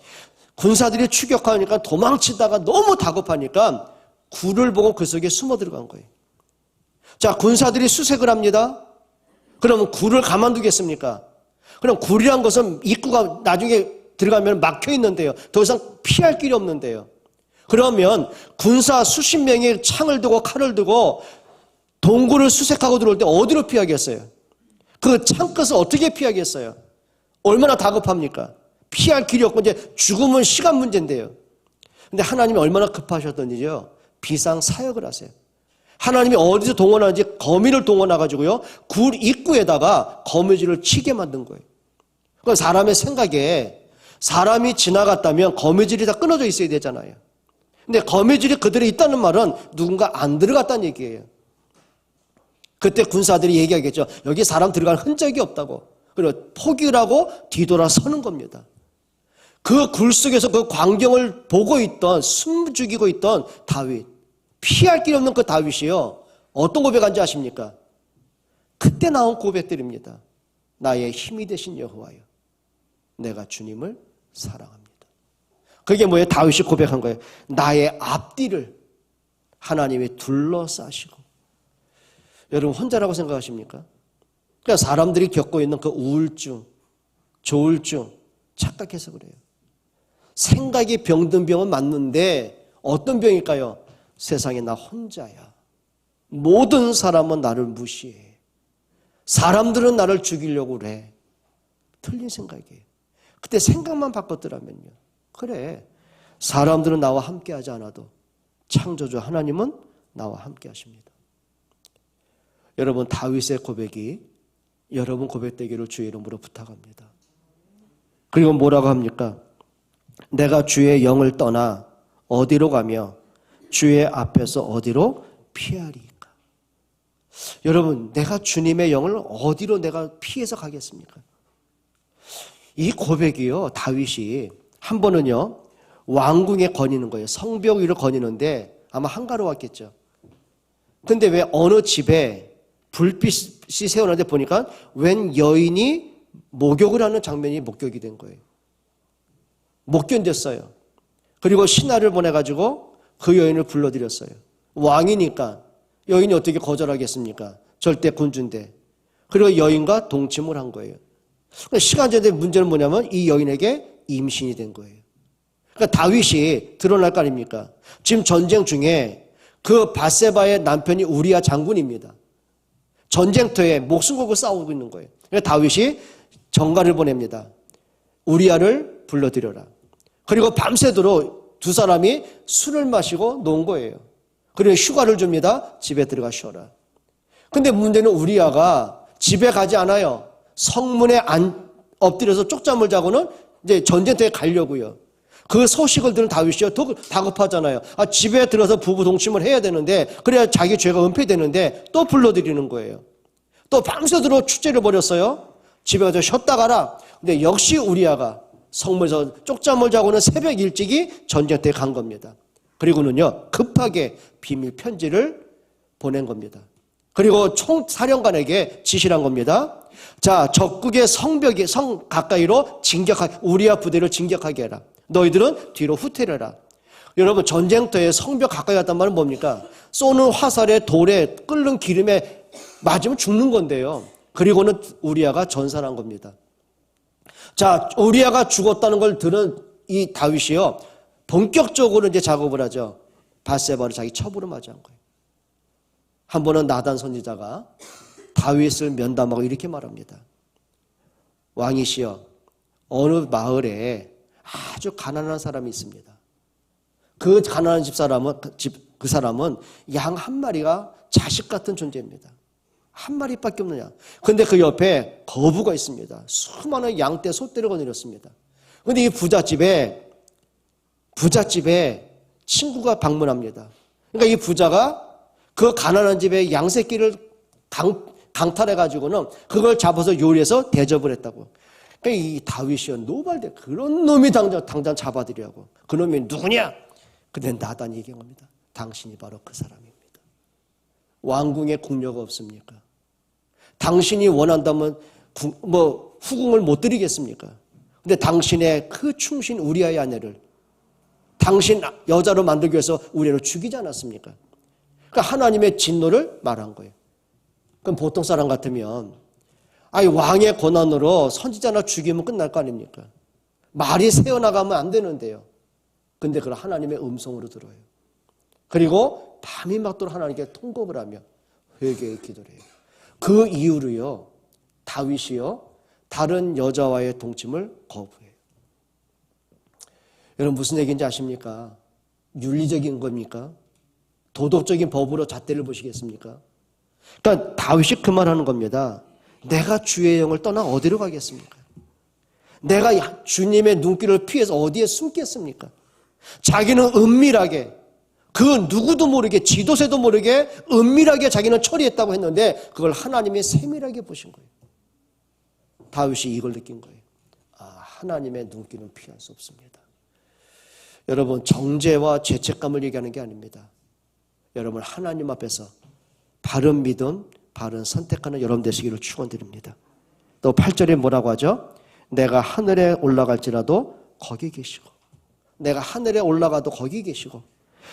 군사들이 추격하니까 도망치다가 너무 다급하니까 굴을 보고 그 속에 숨어 들어간 거예요. 자, 군사들이 수색을 합니다. 그러면 굴을 가만두겠습니까? 그럼 굴이란 것은 입구가 나중에 들어가면 막혀 있는데요. 더 이상 피할 길이 없는데요. 그러면 군사 수십 명이 창을 들고 칼을 들고 동굴을 수색하고 들어올 때 어디로 피하겠어요? 그 창끝을 어떻게 피하겠어요? 얼마나 다급합니까? 피할 길이 없고 이제 죽음은 시간 문제인데요. 근데 하나님이 얼마나 급하셨던지요. 비상 사역을 하세요. 하나님이 어디서 동원하는지 거미를 동원해가지고요. 굴 입구에다가 거미줄을 치게 만든 거예요. 그 사람의 생각에 사람이 지나갔다면 거미줄이 다 끊어져 있어야 되잖아요. 근데 거미줄이 그대로 있다는 말은 누군가 안 들어갔다는 얘기예요. 그때 군사들이 얘기하겠죠. 여기 사람 들어갈 흔적이 없다고. 그리고 포기를 하고 뒤돌아서는 겁니다. 그 굴 속에서 그 광경을 보고 있던, 숨죽이고 있던 다윗, 피할 길이 없는 그 다윗이요. 어떤 고백한지 아십니까? 그때 나온 고백들입니다. 나의 힘이 되신 여호와여, 내가 주님을 사랑합니다. 그게 뭐예요? 다윗이 고백한 거예요. 나의 앞뒤를 하나님이 둘러싸시고. 여러분 혼자라고 생각하십니까? 그러니까 사람들이 겪고 있는 그 우울증, 조울증 착각해서 그래요. 생각이 병든 병은 맞는데 어떤 병일까요? 세상에 나 혼자야. 모든 사람은 나를 무시해. 사람들은 나를 죽이려고 그래. 틀린 생각이에요. 그때 생각만 바꿨더라면요. 그래, 사람들은 나와 함께 하지 않아도 창조주 하나님은 나와 함께 하십니다. 여러분, 다윗의 고백이 여러분 고백되기를 주의 이름으로 부탁합니다. 그리고 뭐라고 합니까? 내가 주의 영을 떠나 어디로 가며 주의 앞에서 어디로 피하리까? 여러분, 내가 주님의 영을 어디로 내가 피해서 가겠습니까? 이 고백이요, 다윗이 한 번은요, 왕궁에 거니는 거예요. 성벽 위로 거니는데 아마 한가로웠겠죠. 근데 왜 어느 집에 불빛이 세워놨는데 보니까 웬 여인이 목욕을 하는 장면이 목격이 된 거예요. 못 견뎠어요. 그리고 신하를 보내가지고 그 여인을 불러들였어요. 왕이니까 여인이 어떻게 거절하겠습니까? 절대 군주인데. 그리고 여인과 동침을 한 거예요. 시간제의 문제는 뭐냐면 이 여인에게 임신이 된 거예요. 그러니까 다윗이 드러날 거 아닙니까? 지금 전쟁 중에 그 밧세바의 남편이 우리야 장군입니다. 전쟁터에 목숨 걸고 싸우고 있는 거예요. 그러니까 다윗이 전가를 보냅니다. 우리야를 불러들여라. 그리고 밤새도록 두 사람이 술을 마시고 논 거예요. 그리고 휴가를 줍니다. 집에 들어가 쉬어라. 근데 문제는 우리야가 집에 가지 않아요. 성문에 엎드려서 쪽잠을 자고는 이제 전쟁터에 가려고요. 그 소식을 들은 다윗이요 더 다급하잖아요. 집에 들어서 부부 동침을 해야 되는데 그래야 자기 죄가 은폐되는데 또 불러들이는 거예요. 또 밤새도록 축제를 벌였어요. 집에 가서 쉬었다 가라. 근데 역시 우리아가 성문에서 쪽잠을 자고는 새벽 일찍이 전쟁터에 간 겁니다. 그리고는요 급하게 비밀 편지를 보낸 겁니다. 그리고 총사령관에게 지시를 한 겁니다. 자, 적국의 성 가까이로 진격하게, 우리아 부대를 진격하게 해라. 너희들은 뒤로 후퇴해라. 여러분, 전쟁터에 성벽 가까이 갔단 말은 뭡니까? 쏘는 화살에 돌에 끓는 기름에 맞으면 죽는 건데요. 그리고는 우리아가 전사한 겁니다. 자, 우리아가 죽었다는 걸 들은 이 다윗이요 본격적으로 이제 작업을 하죠. 밧세바를 자기 첩으로 맞이한 거예요. 한 번은 나단 선지자가 다윗을 면담하고 이렇게 말합니다. 왕이시여, 어느 마을에 아주 가난한 사람이 있습니다. 그 가난한 그 사람은 양 한 마리가 자식 같은 존재입니다. 한 마리밖에 없는 양. 근데 그 옆에 거부가 있습니다. 수많은 양떼, 소떼를 거느렸습니다. 근데 이 부잣집에 친구가 방문합니다. 그러니까 이 부자가 그 가난한 집에 양새끼를 강탈해가지고는 그걸 잡아서 요리해서 대접을 했다고. 그러니까 이 다윗이요, 노발대 그런 놈이 당장 잡아들이라고. 그 놈이 누구냐? 근데 나단이 얘기한 겁니다. 당신이 바로 그 사람입니다. 왕궁에 궁녀가 없습니까? 당신이 원한다면 후궁을 못 드리겠습니까? 근데 당신의 그 충신 우리아의 아내를 당신 여자로 만들기 위해서 우리를 죽이지 않았습니까? 그러니까 하나님의 진노를 말한 거예요. 그럼 보통 사람 같으면 왕의 권한으로 선지자나 죽이면 끝날 거 아닙니까? 말이 새어나가면 안 되는데요. 근데 그걸 하나님의 음성으로 들어요. 그리고 밤이 맞도록 하나님께 통곡을 하며 회개의 기도를 해요. 그 이후로요 다윗이요 다른 여자와의 동침을 거부해요. 여러분 무슨 얘기인지 아십니까? 윤리적인 겁니까? 도덕적인 법으로 잣대를 보시겠습니까? 그러니까 다윗이 그 말하는 겁니다. 내가 주의 영을 떠나 어디로 가겠습니까? 내가 주님의 눈길을 피해서 어디에 숨겠습니까? 자기는 은밀하게 그 누구도 모르게 지도새도 모르게 은밀하게 자기는 처리했다고 했는데 그걸 하나님이 세밀하게 보신 거예요. 다윗이 이걸 느낀 거예요. 하나님의 눈길은 피할 수 없습니다. 여러분 정죄와 죄책감을 얘기하는 게 아닙니다. 여러분 하나님 앞에서 바른 믿음, 바른 선택하는 여러분 되시기를 축원드립니다. 또 8절에 뭐라고 하죠? 내가 하늘에 올라갈지라도 거기 계시고 내가 하늘에 올라가도 거기 계시고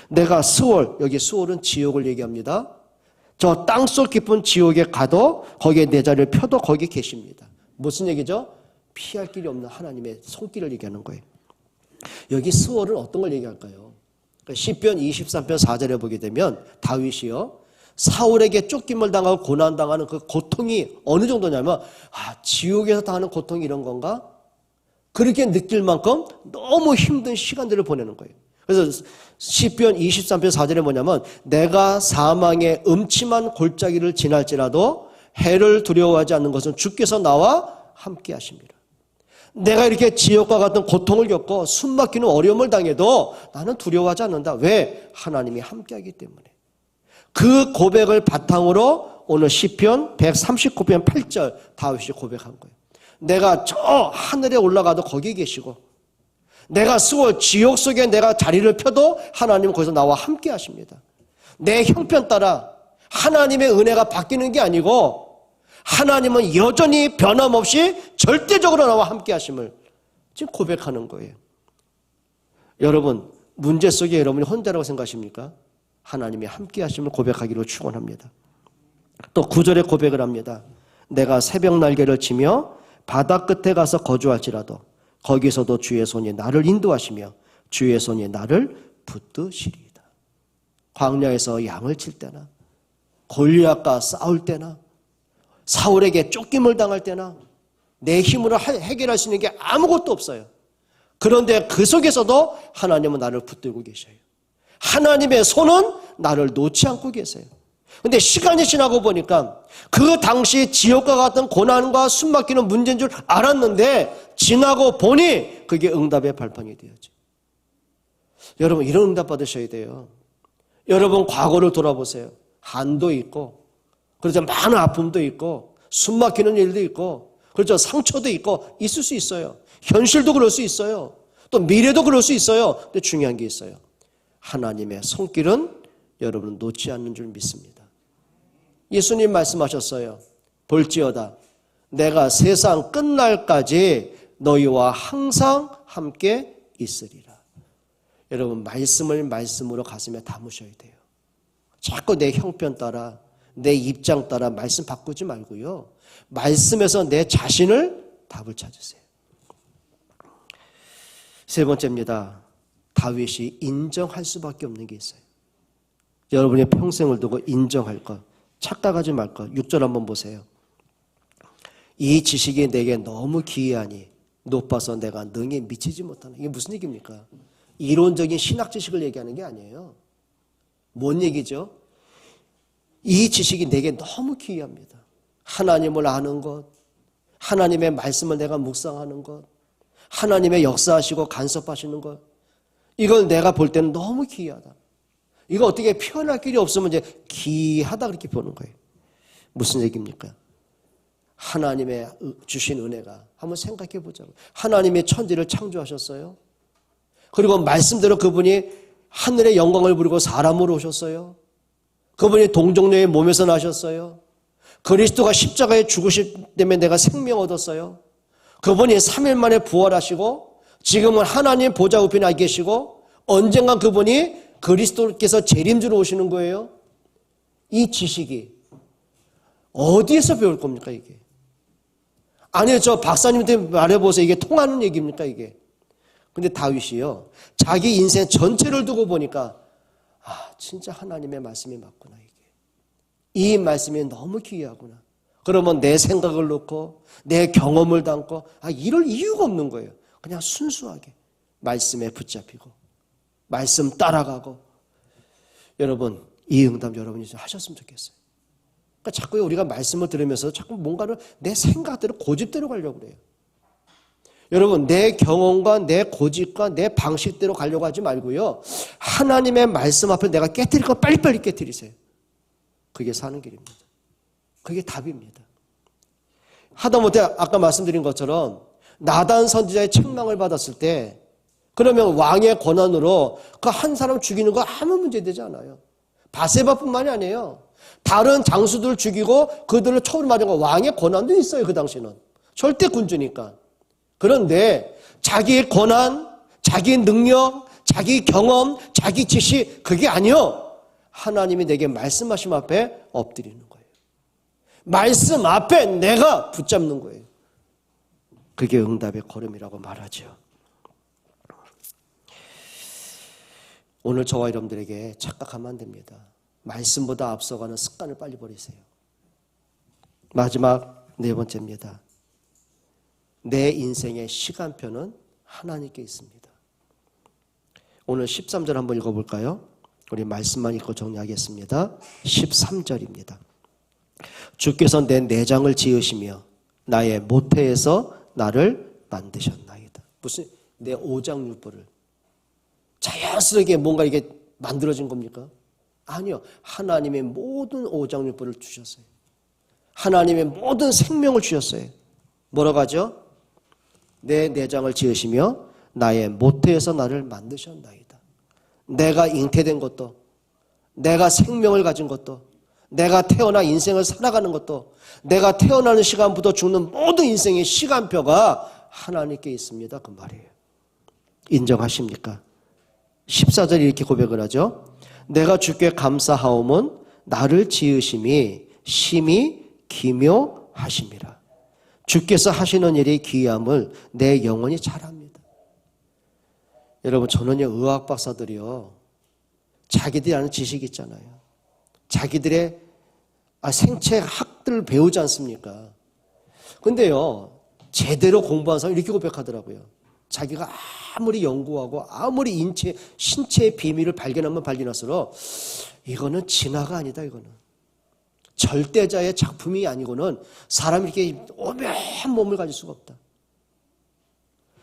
내가 스올, 여기 스올은 지옥을 얘기합니다. 저 땅속 깊은 지옥에 가도 거기에 내 자리를 펴도 거기 계십니다. 무슨 얘기죠? 피할 길이 없는 하나님의 손길을 얘기하는 거예요. 여기 스올은 어떤 걸 얘기할까요? 시편 23편 4절에 보게 되면 다윗이요 사울에게 쫓김을 당하고 고난당하는 그 고통이 어느 정도냐면 지옥에서 당하는 고통이 이런 건가? 그렇게 느낄 만큼 너무 힘든 시간들을 보내는 거예요. 그래서 시편 23편 4절에 뭐냐면 내가 사망의 음침한 골짜기를 지날지라도 해를 두려워하지 않는 것은 주께서 나와 함께 하십니다. 내가 이렇게 지옥과 같은 고통을 겪고 숨막히는 어려움을 당해도 나는 두려워하지 않는다. 왜? 하나님이 함께하기 때문에. 그 고백을 바탕으로 오늘 시편 139편 8절 다윗이 고백한 거예요. 내가 저 하늘에 올라가도 거기 계시고 내가 스올 지옥 속에 내가 자리를 펴도 하나님은 거기서 나와 함께 하십니다. 내 형편 따라 하나님의 은혜가 바뀌는 게 아니고 하나님은 여전히 변함없이 절대적으로 나와 함께 하심을 지금 고백하는 거예요. 여러분 문제 속에 여러분이 혼자라고 생각하십니까? 하나님이 함께 하심을 고백하기로 축원합니다. 또 9절에 고백을 합니다. 내가 새벽 날개를 치며 바다 끝에 가서 거주할지라도 거기서도 주의 손이 나를 인도하시며 주의 손이 나를 붙드시리이다. 광야에서 양을 칠 때나 골리앗과 싸울 때나 사울에게 쫓김을 당할 때나 내 힘으로 해결할 수 있는 게 아무것도 없어요. 그런데 그 속에서도 하나님은 나를 붙들고 계셔요. 하나님의 손은 나를 놓지 않고 계세요. 그런데 시간이 지나고 보니까 그 당시 지옥과 같은 고난과 숨막히는 문제인 줄 알았는데 지나고 보니 그게 응답의 발판이 되었죠. 여러분 이런 응답 받으셔야 돼요. 여러분 과거를 돌아보세요. 한도 있고 그렇죠. 많은 아픔도 있고 숨 막히는 일도 있고 그렇죠. 상처도 있고 있을 수 있어요. 현실도 그럴 수 있어요. 또 미래도 그럴 수 있어요. 근데 중요한 게 있어요. 하나님의 손길은 여러분은 놓지 않는 줄 믿습니다. 예수님 말씀하셨어요. 볼지어다 내가 세상 끝날까지 너희와 항상 함께 있으리라. 여러분 말씀을 말씀으로 가슴에 담으셔야 돼요. 자꾸 내 형편 따라 내 입장 따라 말씀 바꾸지 말고요. 말씀에서 내 자신을 답을 찾으세요. 세 번째입니다. 다윗이 인정할 수밖에 없는 게 있어요. 여러분의 평생을 두고 인정할 것, 착각하지 말 것. 6절 한번 보세요. 이 지식이 내게 너무 기이하니 높아서 내가 능히 미치지 못하는. 이게 무슨 얘기입니까? 이론적인 신학 지식을 얘기하는 게 아니에요. 뭔 얘기죠? 이 지식이 내게 너무 기이합니다. 하나님을 아는 것, 하나님의 말씀을 내가 묵상하는 것, 하나님의 역사하시고 간섭하시는 것, 이걸 내가 볼 때는 너무 기이하다. 이거 어떻게 표현할 길이 없으면 이제 기이하다 그렇게 보는 거예요. 무슨 얘기입니까? 하나님의 주신 은혜가 한번 생각해 보자고요. 하나님의 천지를 창조하셨어요. 그리고 말씀대로 그분이 하늘의 영광을 부리고 사람으로 오셨어요. 그분이 동정녀의 몸에서 나셨어요. 그리스도가 십자가에 죽으실 때문에 내가 생명 얻었어요. 그분이 3일 만에 부활하시고 지금은 하나님 보좌 우편에 와 계시고 언젠간 그분이 그리스도께서 재림주로 오시는 거예요. 이 지식이 어디에서 배울 겁니까 이게? 아니요, 저 박사님한테 말해보세요. 이게 통하는 얘기입니까 이게? 근데 다윗이요, 자기 인생 전체를 두고 보니까 진짜 하나님의 말씀이 맞구나 이게. 이 말씀이 너무 귀하구나. 그러면 내 생각을 놓고 내 경험을 담고 이럴 이유가 없는 거예요. 그냥 순수하게 말씀에 붙잡히고 말씀 따라가고. 여러분 이 응답 여러분이 좀 하셨으면 좋겠어요. 그러니까 자꾸 우리가 말씀을 들으면서 자꾸 뭔가를 내 생각대로 고집대로 가려고 그래요. 여러분 내 경험과 내 고집과 내 방식대로 가려고 하지 말고요. 하나님의 말씀 앞에 내가 깨트릴 거 빨리빨리 깨트리세요. 그게 사는 길입니다. 그게 답입니다. 하다못해 아까 말씀드린 것처럼 나단 선지자의 책망을 받았을 때 그러면 왕의 권한으로 그 한 사람 죽이는 거 아무 문제 되지 않아요. 바세바뿐만이 아니에요. 다른 장수들을 죽이고 그들을 처우를 맞은 거 왕의 권한도 있어요. 그 당시는. 절대 군주니까. 그런데 자기의 권한, 자기 능력, 자기 경험, 자기 지식 그게 아니요. 하나님이 내게 말씀하심 앞에 엎드리는 거예요. 말씀 앞에 내가 붙잡는 거예요. 그게 응답의 걸음이라고 말하죠. 오늘 저와 여러분들에게 착각하면 안 됩니다. 말씀보다 앞서가는 습관을 빨리 버리세요. 마지막 네 번째입니다. 내 인생의 시간표는 하나님께 있습니다. 오늘 13절 한번 읽어볼까요? 우리 말씀만 읽고 정리하겠습니다. 13절입니다. 주께서 내 내장을 지으시며 나의 모태에서 나를 만드셨나이다. 무슨 내 오장육부를 자연스럽게 뭔가 이게 만들어진 겁니까? 아니요. 하나님의 모든 오장육부를 주셨어요. 하나님의 모든 생명을 주셨어요. 뭐라고 하죠? 내 내장을 지으시며 나의 모태에서 나를 만드셨나이다. 내가 잉태된 것도, 내가 생명을 가진 것도, 내가 태어나 인생을 살아가는 것도, 내가 태어나는 시간부터 죽는 모든 인생의 시간표가 하나님께 있습니다. 그 말이에요. 인정하십니까? 14절에 이렇게 고백을 하죠. 내가 주께 감사하오면 나를 지으심이 심히 기묘하심이라. 주께서 하시는 일이 기이함을 내 영혼이 잘 압니다. 여러분 저는요 의학 박사들이요 자기들이 아는 지식이 있잖아요. 자기들의 생체학들을 배우지 않습니까? 근데요 제대로 공부한 사람이 이렇게 고백하더라고요. 자기가 아무리 연구하고 아무리 신체의 비밀을 발견하면 발견할수록 이거는 진화가 아니다. 이거는 절대자의 작품이 아니고는 사람이 이렇게 오묘한 몸을 가질 수가 없다.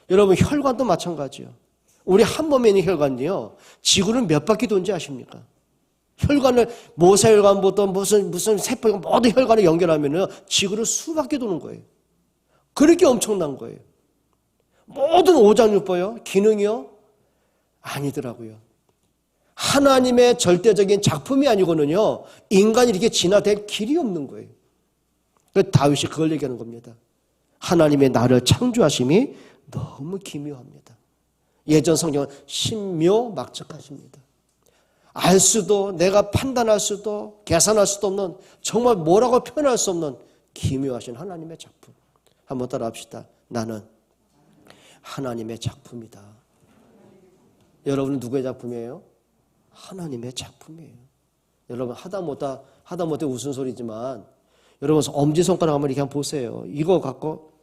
여러분 혈관도 마찬가지요. 우리 한 몸에 있는 혈관이요. 지구를 몇 바퀴 돈지 아십니까? 혈관을 모세혈관부터 무슨 세포 모든 혈관을 연결하면은 지구를 수바퀴 도는 거예요. 그렇게 엄청난 거예요. 모든 오장육부요, 기능이요 아니더라고요. 하나님의 절대적인 작품이 아니고는요, 인간이 이렇게 진화될 길이 없는 거예요. 그래서 다윗이 그걸 얘기하는 겁니다. 하나님의 나를 창조하심이 너무 기묘합니다. 예전 성경은 신묘막측하십니다. 알 수도, 내가 판단할 수도, 계산할 수도 없는, 정말 뭐라고 표현할 수 없는 기묘하신 하나님의 작품. 한번 따라 합시다. 나는 하나님의 작품이다. 여러분은 누구의 작품이에요? 하나님의 작품이에요. 여러분 하다못해 웃음소리지만 여러분 엄지손가락 한번 이렇게 한번 보세요. 이거 갖고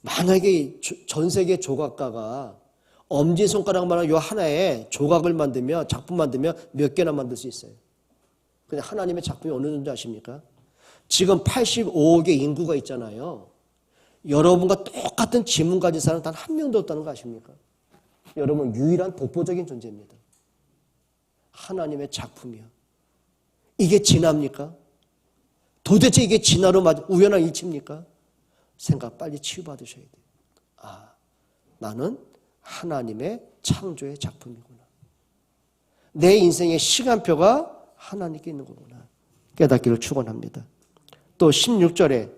만약에 전 세계 조각가가 엄지손가락만한 요 하나에 조각을 만들면, 작품 만들면 몇 개나 만들 수 있어요. 근데 하나님의 작품이 어느 정도 아십니까? 지금 85억의 인구가 있잖아요. 여러분과 똑같은 지문 가진 사람 단 한 명도 없다는 거 아십니까? 여러분 유일한 독보적인 존재입니다. 하나님의 작품이요. 이게 진화입니까? 도대체 이게 진화로 우연한 일치입니까? 생각 빨리 치유받으셔야 돼요. 아, 나는 하나님의 창조의 작품이구나. 내 인생의 시간표가 하나님께 있는 거구나. 깨닫기를 축원합니다. 또 16절에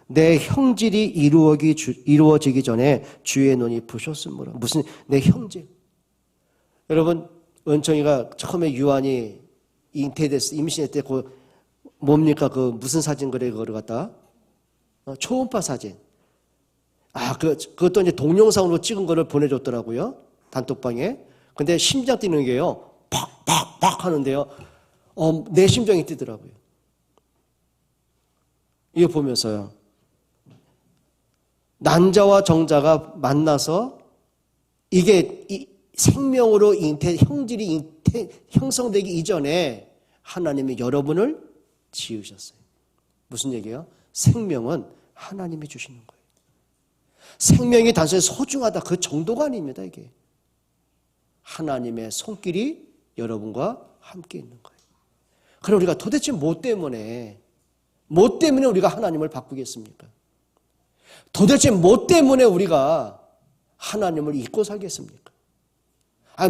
내 형질이 이루어지기 전에 주의 눈이 부셨으므로. 무슨 내 형질. 여러분 은총이가 처음에 유한이 잉태됐을 임신했을 때 그 뭡니까? 그 무슨 사진 그래 그거를 갖다 초음파 사진. 그것도 이제 동영상으로 찍은 거를 보내줬더라고요. 단톡방에. 근데 심장 뛰는 게요. 팍팍팍 하는데요. 내 심장이 뛰더라고요. 이거 보면서요. 난자와 정자가 만나서 이게 생명으로 형질이 형성되기 이전에 하나님이 여러분을 지으셨어요. 무슨 얘기예요? 생명은 하나님이 주시는 거예요. 생명이 단순히 소중하다 그 정도가 아닙니다. 이게 하나님의 손길이 여러분과 함께 있는 거예요. 그럼 우리가 도대체 뭐 때문에 우리가 하나님을 바꾸겠습니까? 도대체 뭐 때문에 우리가 하나님을 잊고 살겠습니까?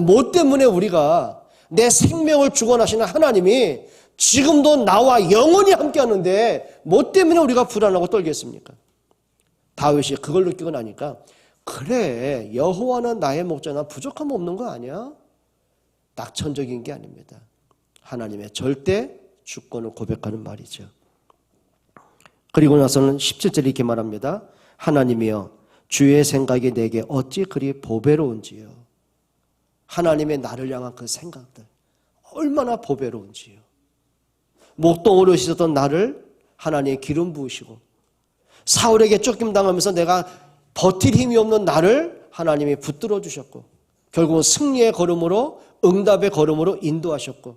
뭐 때문에 우리가 내 생명을 주관하시는 하나님이 지금도 나와 영원히 함께 하는데 뭐 때문에 우리가 불안하고 떨겠습니까? 다윗이 그걸 느끼고 나니까 그래, 여호와는 나의 목자나 부족함 없는 거 아니야? 낙천적인 게 아닙니다. 하나님의 절대 주권을 고백하는 말이죠. 그리고 나서는 17절에 이렇게 말합니다. 하나님이여 주의 생각이 내게 어찌 그리 보배로운지요. 하나님의 나를 향한 그 생각들 얼마나 보배로운지요. 목동으로 있었던 나를 하나님의 기름 부으시고 사울에게 쫓김당하면서 내가 버틸 힘이 없는 나를 하나님이 붙들어 주셨고 결국은 승리의 걸음으로 응답의 걸음으로 인도하셨고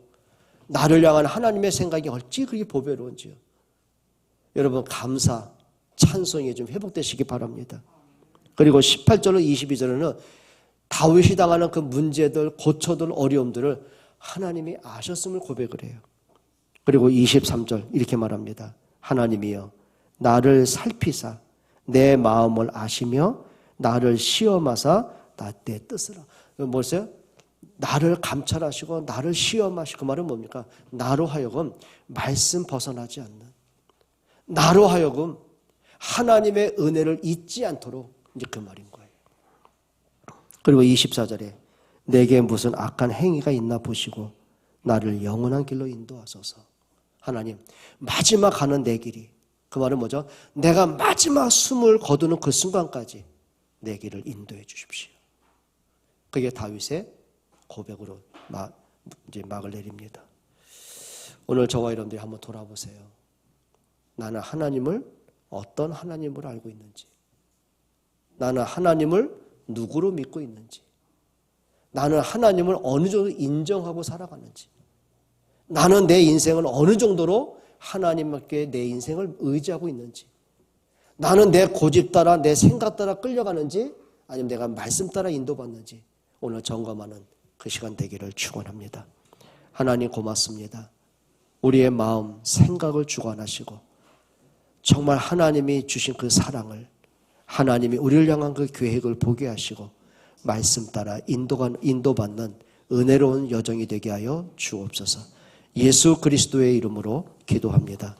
나를 향한 하나님의 생각이 어찌 그리 보배로운지요. 여러분 감사, 찬송이 좀 회복되시기 바랍니다. 그리고 18절로 22절에는 다윗이 당하는 그 문제들, 고초들, 어려움들을 하나님이 아셨음을 고백을 해요. 그리고 23절 이렇게 말합니다. 하나님이여 나를 살피사 내 마음을 아시며 나를 시험하사 내 뜻을 뭐였어요? 나를 감찰하시고 나를 시험하시고 그 말은 뭡니까? 나로 하여금 말씀 벗어나지 않는 나로 하여금 하나님의 은혜를 잊지 않도록 이제 그 말인 거예요. 그리고 24절에 내게 무슨 악한 행위가 있나 보시고 나를 영원한 길로 인도하소서. 하나님 마지막 가는 내 길이 그 말은 뭐죠? 내가 마지막 숨을 거두는 그 순간까지 내 길을 인도해 주십시오. 그게 다윗의 고백으로 이제 막을 내립니다. 오늘 저와 여러분들이 한번 돌아보세요. 나는 하나님을 어떤 하나님으로 알고 있는지, 나는 하나님을 누구로 믿고 있는지, 나는 하나님을 어느 정도 인정하고 살아가는지, 나는 내 인생을 어느 정도로 하나님께 내 인생을 의지하고 있는지, 나는 내 고집 따라 내 생각 따라 끌려가는지 아니면 내가 말씀 따라 인도받는지 오늘 점검하는 그 시간 되기를 축원합니다. 하나님 고맙습니다. 우리의 마음, 생각을 주관하시고 정말 하나님이 주신 그 사랑을, 하나님이 우리를 향한 그 계획을 보게 하시고 말씀 따라 인도받는 은혜로운 여정이 되게 하여 주옵소서. 예수 그리스도의 이름으로 기도합니다.